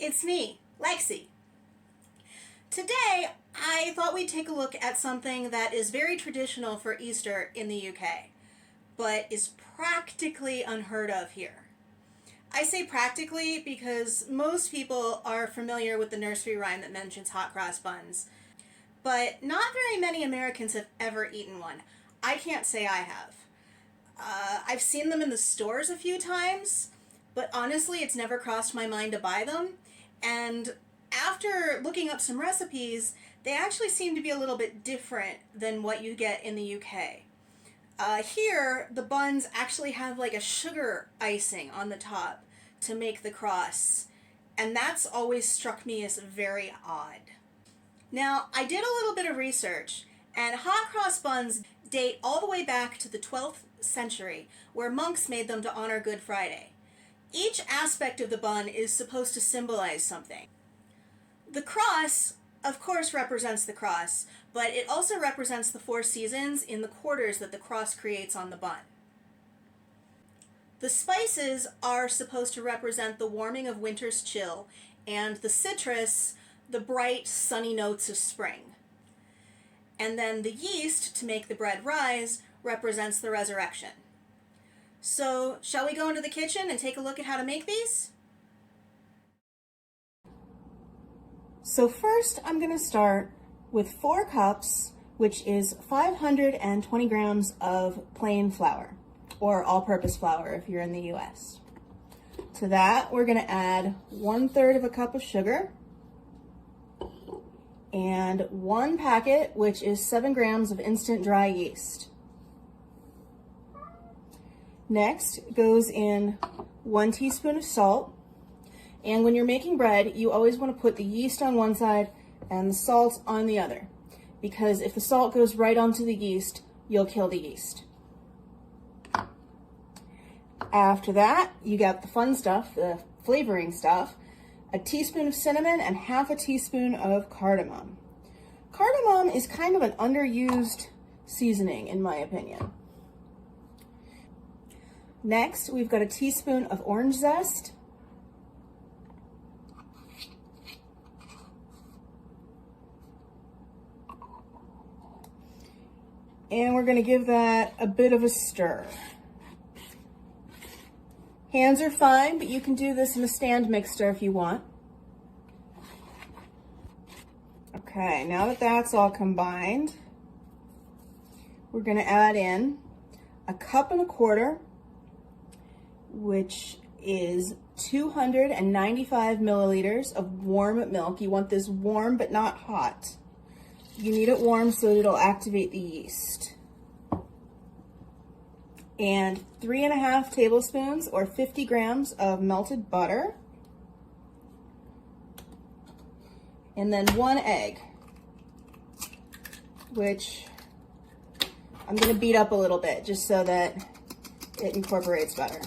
it's me, Lexi. Today, I thought we'd take a look at something that is very traditional for Easter in the UK, but is practically unheard of here. I say practically because most people are familiar with the nursery rhyme that mentions hot cross buns, but not very many Americans have ever eaten one. I can't say I have. I've seen them in the stores a few times, but honestly, it's never crossed my mind to buy them. And after looking up some recipes, they actually seem to be a little bit different than what you get in the UK. Here, the buns actually have like a sugar icing on the top to make the cross, and that's always struck me as very odd. Now, I did a little bit of research, and hot cross buns date all the way back to the 12th century, where monks made them to honor Good Friday. Each aspect of the bun is supposed to symbolize something. The cross, of course, represents the cross, but it also represents the 4 seasons in the quarters that the cross creates on the bun. The spices are supposed to represent the warming of winter's chill, and the citrus, the bright, sunny notes of spring. And then the yeast, to make the bread rise, represents the resurrection. So, shall we go into the kitchen and take a look at how to make these? So first, I'm going to start with 4 cups, which is 520 grams of plain flour, or all-purpose flour if you're in the US. To that, we're going to add 1/3 of a cup of sugar, and 1 packet, which is 7 grams of instant dry yeast. Next goes in 1 teaspoon of salt. And when you're making bread, you always want to put the yeast on one side and the salt on the other, because if the salt goes right onto the yeast, you'll kill the yeast. After that, you got the fun stuff, the flavoring stuff, a teaspoon of cinnamon and 1/2 teaspoon of cardamom. Cardamom is kind of an underused seasoning, in my opinion. Next, we've got a teaspoon of orange zest, and we're going to give that a bit of a stir. Hands are fine, but you can do this in a stand mixer if you want. Okay, now that that's all combined, we're going to add in 1.25 cups, which is 295 milliliters of warm milk. You want this warm but not hot. You need it warm so it'll activate the yeast. And 3.5 tablespoons or 50 grams of melted butter. And then 1 egg, which I'm going to beat up a little bit just so that it incorporates better.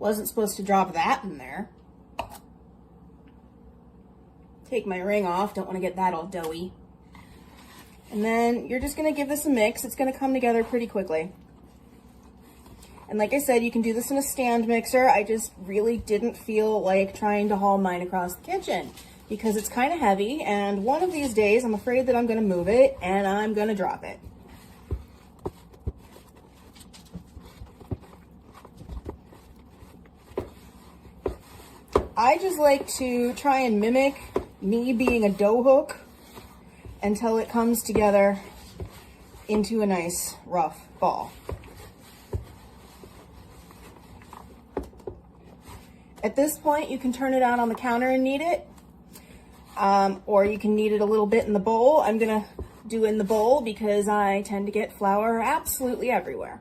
Wasn't supposed to drop that in there. Take my ring off, don't want to get that all doughy. And then you're just going to give this a mix. It's going to come together pretty quickly. And like I said, you can do this in a stand mixer. I just really didn't feel like trying to haul mine across the kitchen because it's kind of heavy, and one of these days I'm afraid that I'm going to move it and I'm going to drop it. I just like to try and mimic me being a dough hook until it comes together into a nice rough ball. At this point, you can turn it out on the counter and knead it, or you can knead it a little bit in the bowl. I'm gonna do in the bowl because I tend to get flour absolutely everywhere.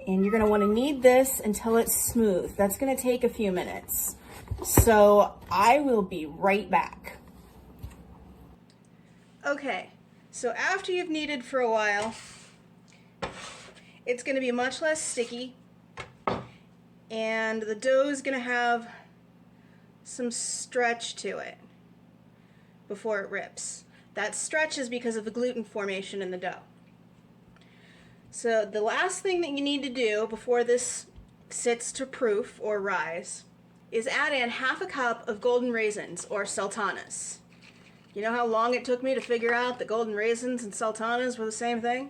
And you're gonna wanna knead this until it's smooth. That's gonna take a few minutes. So I will be right back. Okay, so after you've kneaded for a while, it's gonna be much less sticky, and the dough is gonna have some stretch to it before it rips. That stretch is because of the gluten formation in the dough. So the last thing that you need to do before this sits to proof or rise is add in half a cup of golden raisins or sultanas. You know how long it took me to figure out that golden raisins and sultanas were the same thing?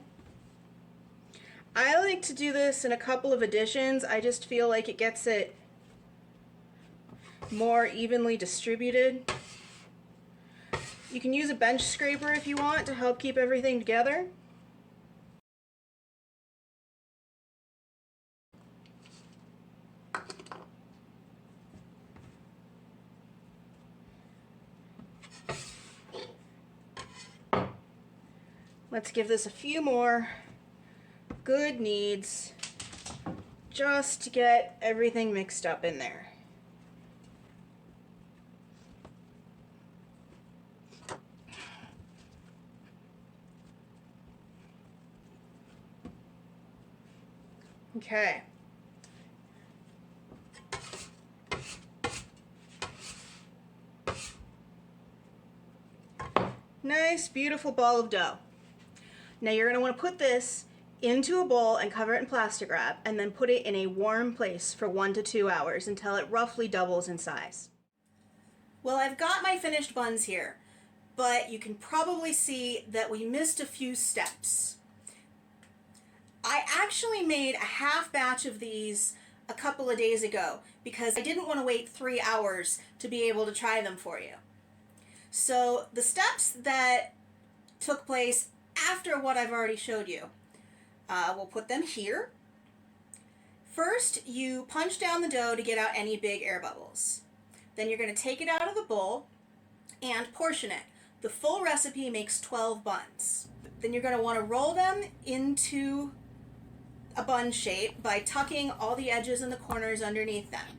I like to do this in a couple of additions. I just feel like it gets it more evenly distributed. You can use a bench scraper if you want to help keep everything together. Let's give this a few more good kneads just to get everything mixed up in there. Okay. Nice, beautiful ball of dough. Now you're going to want to put this into a bowl and cover it in plastic wrap and then put it in a warm place for 1 to 2 hours until it roughly doubles in size. Well, I've got my finished buns here, but you can probably see that we missed a few steps. I actually made a half batch of these a couple of days ago because I didn't want to wait 3 hours to be able to try them for you. So the steps that took place after what I've already showed you, we'll put them here. First, you punch down the dough to get out any big air bubbles. Then you're going to take it out of the bowl and portion it. The full recipe makes 12 buns. Then you're going to want to roll them into a bun shape by tucking all the edges and the corners underneath them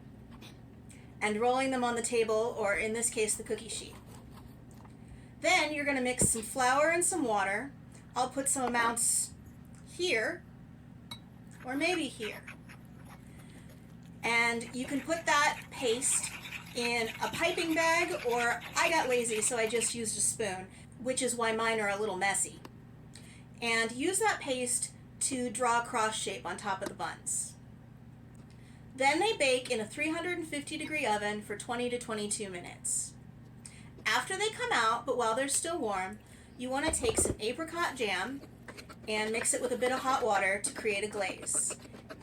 and rolling them on the table, or in this case the cookie sheet. Then you're going to mix some flour and some water. I'll put some amounts here, or maybe here. And you can put that paste in a piping bag, or I got lazy so I just used a spoon, which is why mine are a little messy. And use that paste to draw a cross shape on top of the buns. Then they bake in a 350-degree oven for 20 to 22 minutes. After they come out, but while they're still warm, you want to take some apricot jam and mix it with a bit of hot water to create a glaze.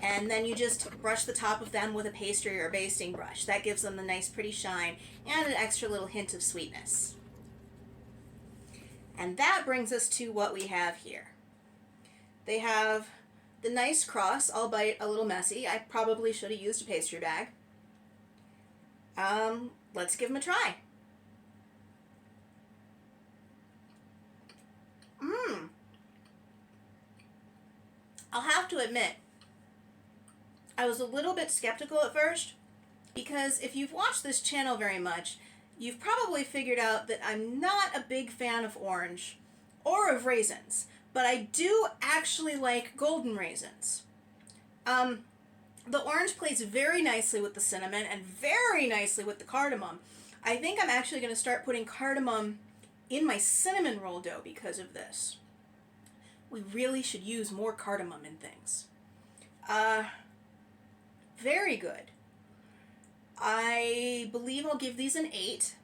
And then you just brush the top of them with a pastry or basting brush. That gives them a nice pretty shine and an extra little hint of sweetness. And that brings us to what we have here. They have the nice cross, albeit a little messy. I probably should have used a pastry bag. Let's give them a try. I'll have to admit, I was a little bit skeptical at first, because if you've watched this channel very much, you've probably figured out that I'm not a big fan of orange or of raisins, but I do actually like golden raisins. The orange plays very nicely with the cinnamon and very nicely with the cardamom. I think I'm actually going to start putting cardamom in my cinnamon roll dough because of this. We really should use more cardamom in things. Very good. I believe I'll give these an 8.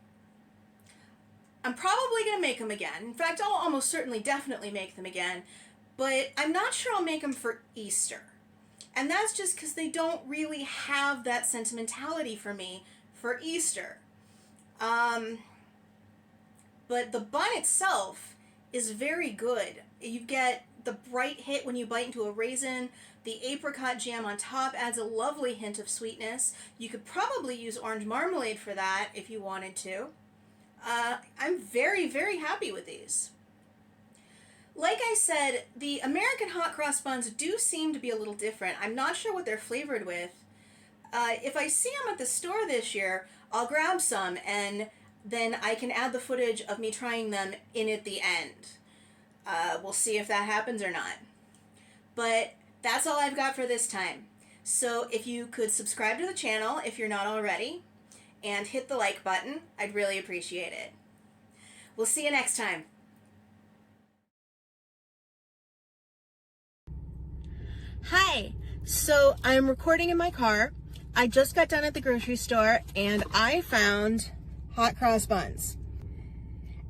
I'm probably going to make them again. In fact, I'll almost certainly definitely make them again. But I'm not sure I'll make them for Easter. And that's just because they don't really have that sentimentality for me for Easter. But the bun itself is very good. You get the bright hit when you bite into a raisin. The apricot jam on top adds a lovely hint of sweetness. You could probably use orange marmalade for that if you wanted to. I'm very, very happy with these. Like I said, the American hot cross buns do seem to be a little different. I'm not sure what they're flavored with. If I see them at the store this year, I'll grab some and then I can add the footage of me trying them in at the end. We'll see if that happens or not. But that's all I've got for this time. So if you could subscribe to the channel if you're not already, and hit the like button, I'd really appreciate it. We'll see you next time. Hi, so I'm recording in my car. I just got done at the grocery store and I found hot cross buns.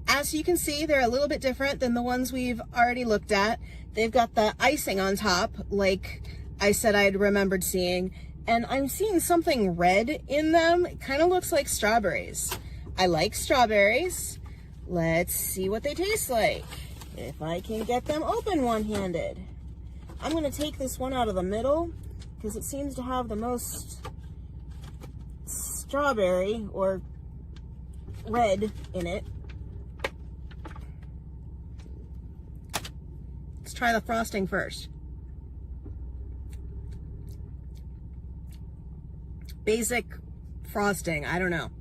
As you can see, they're a little bit different than the ones we've already looked at. They've got the icing on top, like I said I'd remembered seeing, and I'm seeing something red in them. It kind of looks like strawberries. I like strawberries. Let's see what they taste like. If I can get them open one-handed. I'm gonna take this one out of the middle because it seems to have the most strawberry or red in it. Let's try the frosting first. Basic frosting, I don't know.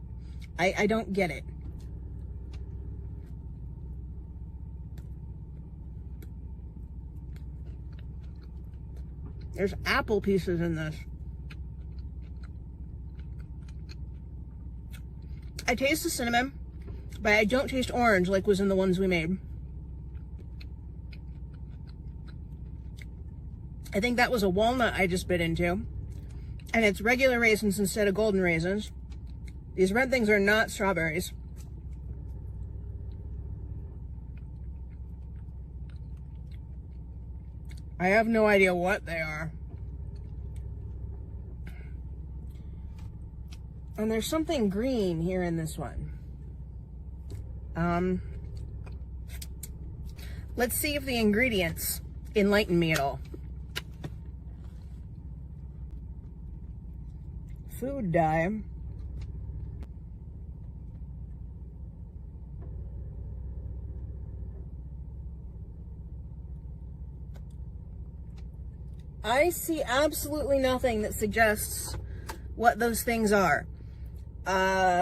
I don't get it. There's apple pieces in this. I taste the cinnamon, but I don't taste orange like was in the ones we made. I think that was a walnut I just bit into. And it's regular raisins instead of golden raisins. These red things are not strawberries. I have no idea what they are. And there's something green here in this one. Let's see if the ingredients enlighten me at all. Food dye. I see absolutely nothing that suggests what those things are,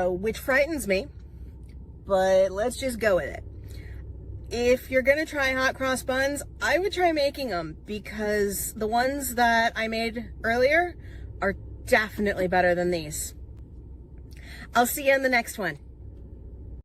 which frightens me, but let's just go with it. If you're gonna try hot cross buns, I would try making them because the ones that I made earlier are definitely better than these. I'll see you in the next one.